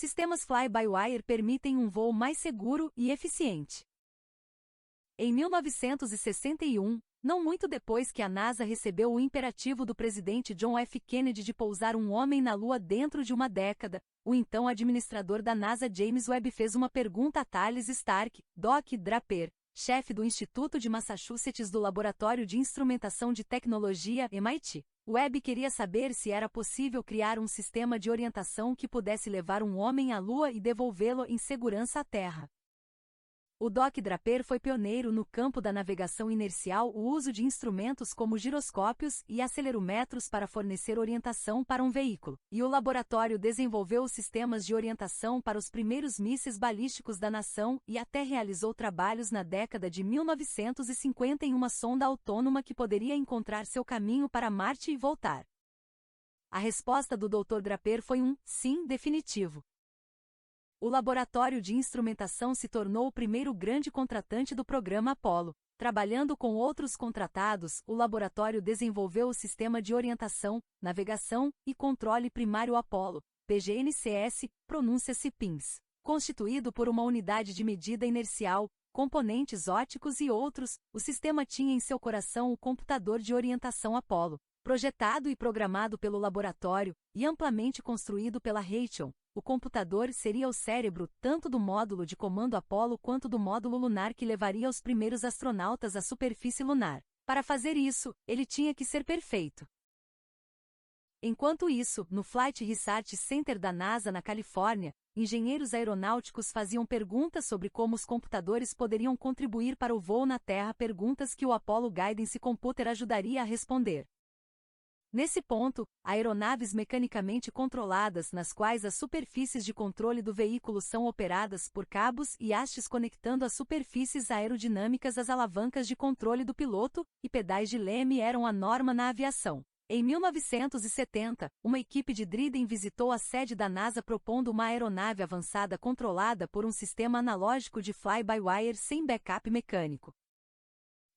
Sistemas fly-by-wire permitem um voo mais seguro e eficiente. Em 1961, não muito depois que a NASA recebeu o imperativo do presidente John F. Kennedy de pousar um homem na Lua dentro de uma década, o então administrador da NASA James Webb fez uma pergunta a Thales Stark, Doc Draper, chefe do Instituto de Massachusetts do Laboratório de Instrumentação de Tecnologia, MIT. Webb queria saber se era possível criar um sistema de orientação que pudesse levar um homem à Lua e devolvê-lo em segurança à Terra. O Doc Draper foi pioneiro no campo da navegação inercial, o uso de instrumentos como giroscópios e acelerômetros para fornecer orientação para um veículo, e o laboratório desenvolveu os sistemas de orientação para os primeiros mísseis balísticos da nação e até realizou trabalhos na década de 1950 em uma sonda autônoma que poderia encontrar seu caminho para Marte e voltar. A resposta do Dr. Draper foi um sim definitivo. O laboratório de instrumentação se tornou o primeiro grande contratante do programa Apollo. Trabalhando com outros contratados, o laboratório desenvolveu o Sistema de Orientação, Navegação e Controle Primário Apollo, PGNCS, pronúncia-se PINS, constituído por uma unidade de medida inercial, componentes ópticos e outros. O sistema tinha em seu coração o computador de orientação Apollo, projetado e programado pelo laboratório, e amplamente construído pela Raytheon. O computador seria o cérebro tanto do módulo de comando Apollo quanto do módulo lunar que levaria os primeiros astronautas à superfície lunar. Para fazer isso, ele tinha que ser perfeito. Enquanto isso, no Flight Research Center da NASA na Califórnia, engenheiros aeronáuticos faziam perguntas sobre como os computadores poderiam contribuir para o voo na Terra, perguntas que o Apollo Guidance Computer ajudaria a responder. Nesse ponto, aeronaves mecanicamente controladas nas quais as superfícies de controle do veículo são operadas por cabos e hastes conectando as superfícies aerodinâmicas às alavancas de controle do piloto, e pedais de leme eram a norma na aviação. Em 1970, uma equipe de Dryden visitou a sede da NASA propondo uma aeronave avançada controlada por um sistema analógico de fly-by-wire sem backup mecânico.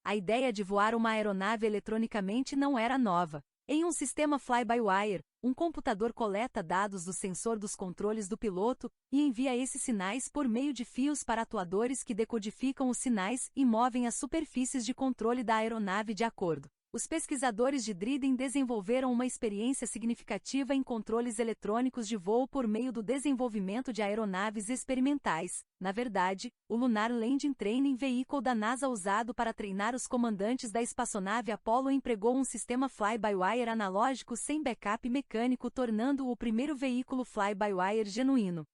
A ideia de voar uma aeronave eletronicamente não era nova. Em um sistema fly-by-wire, um computador coleta dados do sensor dos controles do piloto e envia esses sinais por meio de fios para atuadores que decodificam os sinais e movem as superfícies de controle da aeronave de acordo. Os pesquisadores de Dryden desenvolveram uma experiência significativa em controles eletrônicos de voo por meio do desenvolvimento de aeronaves experimentais. Na verdade, o Lunar Landing Training Vehicle da NASA usado para treinar os comandantes da espaçonave Apollo empregou um sistema fly-by-wire analógico sem backup mecânico, tornando-o o primeiro veículo fly-by-wire genuíno.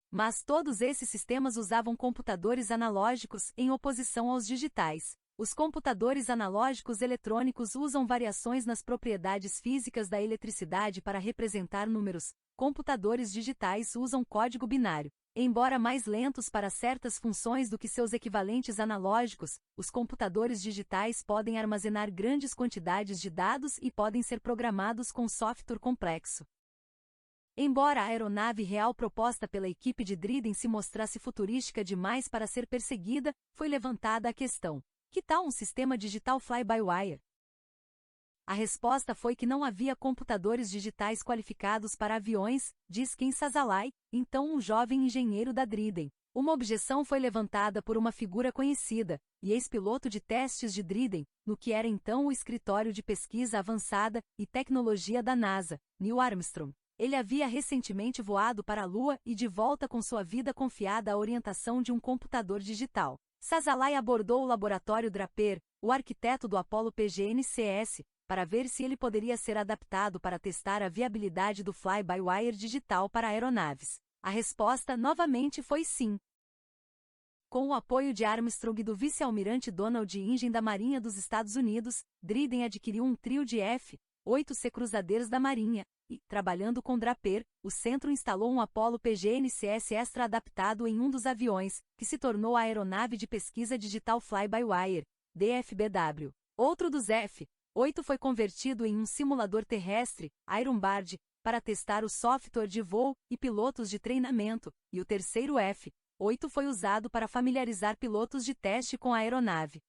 Mas todos esses sistemas usavam computadores analógicos em oposição aos digitais. Os computadores analógicos eletrônicos usam variações nas propriedades físicas da eletricidade para representar números. Computadores digitais usam código binário. Embora mais lentos para certas funções do que seus equivalentes analógicos, os computadores digitais podem armazenar grandes quantidades de dados e podem ser programados com software complexo. Embora a aeronave real proposta pela equipe de Dryden se mostrasse futurística demais para ser perseguida, foi levantada a questão: que tal um sistema digital fly-by-wire? A resposta foi que não havia computadores digitais qualificados para aviões, diz Ken Sasalai, então um jovem engenheiro da Dryden. Uma objeção foi levantada por uma figura conhecida, e ex-piloto de testes de Dryden, no que era então o Escritório de Pesquisa Avançada e Tecnologia da NASA, Neil Armstrong. Ele havia recentemente voado para a Lua e de volta com sua vida confiada à orientação de um computador digital. Sasalai abordou o laboratório Draper, o arquiteto do Apollo PGNCS, para ver se ele poderia ser adaptado para testar a viabilidade do fly-by-wire digital para aeronaves. A resposta novamente foi sim. Com o apoio de Armstrong e do vice-almirante Donald Ingen da Marinha dos Estados Unidos, Dryden adquiriu um trio de F-8C cruzadeiros da Marinha, e, trabalhando com Draper, o centro instalou um Apollo PGNCS extra adaptado em um dos aviões, que se tornou a Aeronave de Pesquisa Digital Fly-by-Wire, DFBW. Outro dos F-8 foi convertido em um simulador terrestre, Ironbird, para testar o software de voo e pilotos de treinamento, e o terceiro F-8 foi usado para familiarizar pilotos de teste com a aeronave.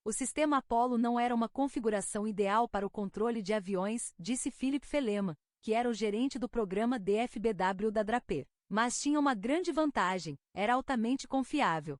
O sistema Apollo não era uma configuração ideal para o controle de aviões, disse Philip Feleman, que era o gerente do programa DFBW da Draper. Mas tinha uma grande vantagem: era altamente confiável.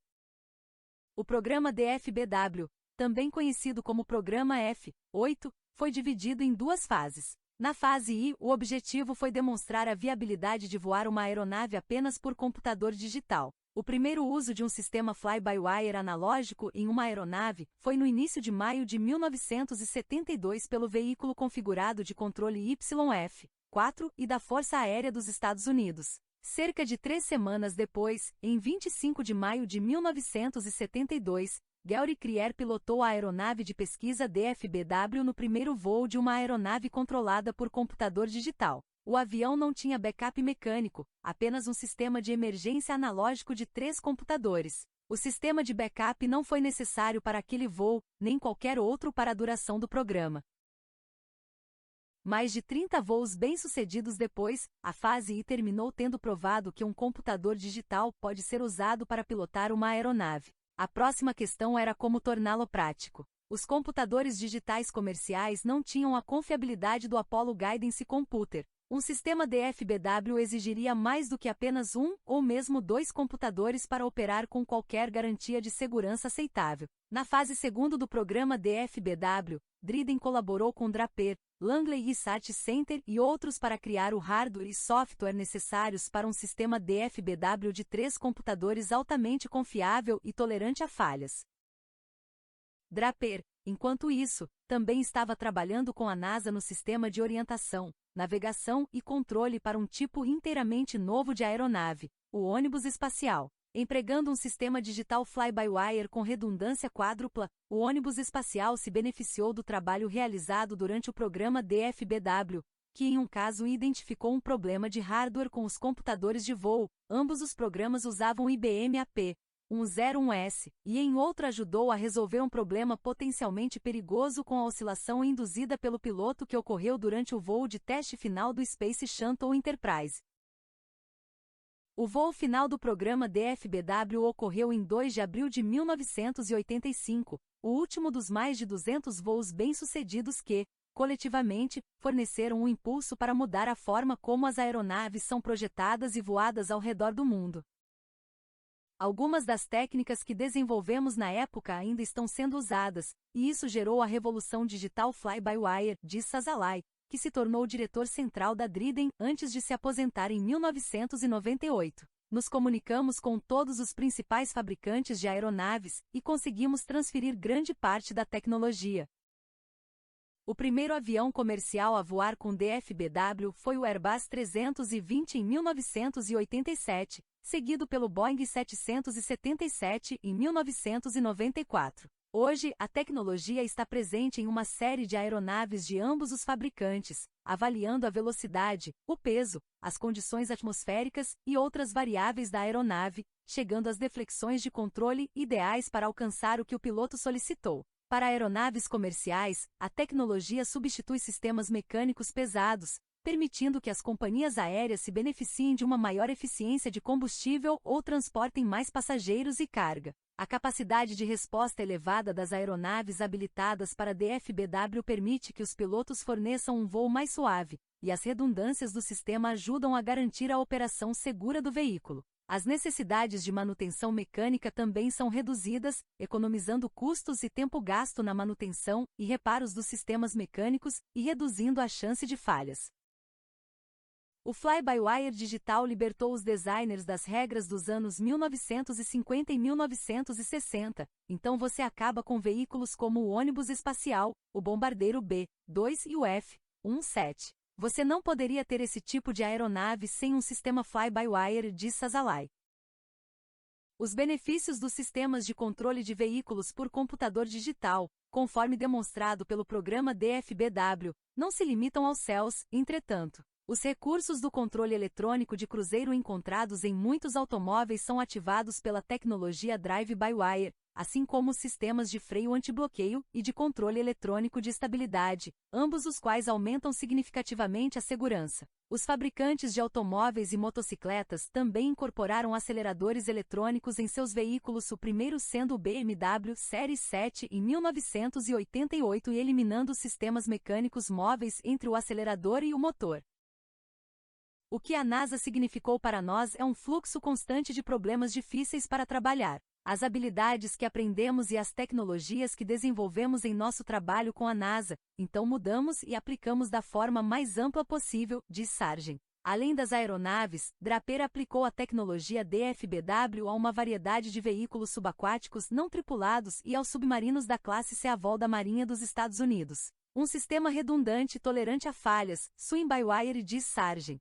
O programa DFBW, também conhecido como Programa F-8, foi dividido em duas fases. Na fase I, o objetivo foi demonstrar a viabilidade de voar uma aeronave apenas por computador digital. O primeiro uso de um sistema fly-by-wire analógico em uma aeronave foi no início de maio de 1972 pelo veículo configurado de controle YF-4 e da Força Aérea dos Estados Unidos. Cerca de 3 semanas depois, em 25 de maio de 1972, Gary Crier pilotou a aeronave de pesquisa DFBW no primeiro voo de uma aeronave controlada por computador digital. O avião não tinha backup mecânico, apenas um sistema de emergência analógico de 3 computadores. O sistema de backup não foi necessário para aquele voo, nem qualquer outro para a duração do programa. Mais de 30 voos bem-sucedidos depois, a fase I terminou tendo provado que um computador digital pode ser usado para pilotar uma aeronave. A próxima questão era como torná-lo prático. Os computadores digitais comerciais não tinham a confiabilidade do Apollo Guidance Computer. Um sistema DFBW exigiria mais do que apenas um, ou mesmo 2 computadores para operar com qualquer garantia de segurança aceitável. Na fase segunda do programa DFBW, Driden colaborou com Draper, Langley Research Center e outros para criar o hardware e software necessários para um sistema DFBW de 3 computadores altamente confiável e tolerante a falhas. Draper, enquanto isso, também estava trabalhando com a NASA no sistema de orientação, navegação e controle para um tipo inteiramente novo de aeronave, o ônibus espacial. Empregando um sistema digital fly-by-wire com redundância quádrupla, o ônibus espacial se beneficiou do trabalho realizado durante o programa DFBW, que em um caso identificou um problema de hardware com os computadores de voo. Ambos os programas usavam IBM AP-101S, e em outro ajudou a resolver um problema potencialmente perigoso com a oscilação induzida pelo piloto que ocorreu durante o voo de teste final do Space Shuttle Enterprise. O voo final do programa DFBW ocorreu em 2 de abril de 1985, o último dos mais de 200 voos bem-sucedidos que, coletivamente, forneceram um impulso para mudar a forma como as aeronaves são projetadas e voadas ao redor do mundo. Algumas das técnicas que desenvolvemos na época ainda estão sendo usadas, e isso gerou a revolução digital fly-by-wire, diz Sasalai, que se tornou o diretor central da Driden antes de se aposentar em 1998. Nos comunicamos com todos os principais fabricantes de aeronaves e conseguimos transferir grande parte da tecnologia. O primeiro avião comercial a voar com DFBW foi o Airbus 320 em 1987, seguido pelo Boeing 777 em 1994. Hoje, a tecnologia está presente em uma série de aeronaves de ambos os fabricantes, avaliando a velocidade, o peso, as condições atmosféricas e outras variáveis da aeronave, chegando às deflexões de controle ideais para alcançar o que o piloto solicitou. Para aeronaves comerciais, a tecnologia substitui sistemas mecânicos pesados, permitindo que as companhias aéreas se beneficiem de uma maior eficiência de combustível ou transportem mais passageiros e carga. A capacidade de resposta elevada das aeronaves habilitadas para DFBW permite que os pilotos forneçam um voo mais suave, e as redundâncias do sistema ajudam a garantir a operação segura do veículo. As necessidades de manutenção mecânica também são reduzidas, economizando custos e tempo gasto na manutenção e reparos dos sistemas mecânicos e reduzindo a chance de falhas. O fly-by-wire digital libertou os designers das regras dos anos 1950 e 1960, então você acaba com veículos como o ônibus espacial, o bombardeiro B-2 e o F-17. Você não poderia ter esse tipo de aeronave sem um sistema fly-by-wire, diz Sasalai. Os benefícios dos sistemas de controle de veículos por computador digital, conforme demonstrado pelo programa DFBW, não se limitam aos céus, entretanto. Os recursos do controle eletrônico de cruzeiro encontrados em muitos automóveis são ativados pela tecnologia drive-by-wire, assim como os sistemas de freio antibloqueio e de controle eletrônico de estabilidade, ambos os quais aumentam significativamente a segurança. Os fabricantes de automóveis e motocicletas também incorporaram aceleradores eletrônicos em seus veículos, o primeiro sendo o BMW Série 7 em 1988 e eliminando os sistemas mecânicos móveis entre o acelerador e o motor. O que a NASA significou para nós é um fluxo constante de problemas difíceis para trabalhar. As habilidades que aprendemos e as tecnologias que desenvolvemos em nosso trabalho com a NASA, então mudamos e aplicamos da forma mais ampla possível, diz Sargent. Além das aeronaves, Draper aplicou a tecnologia DFBW a uma variedade de veículos subaquáticos não tripulados e aos submarinos da classe Seaval da Marinha dos Estados Unidos. Um sistema redundante e tolerante a falhas, swim-by-wire, diz Sargent.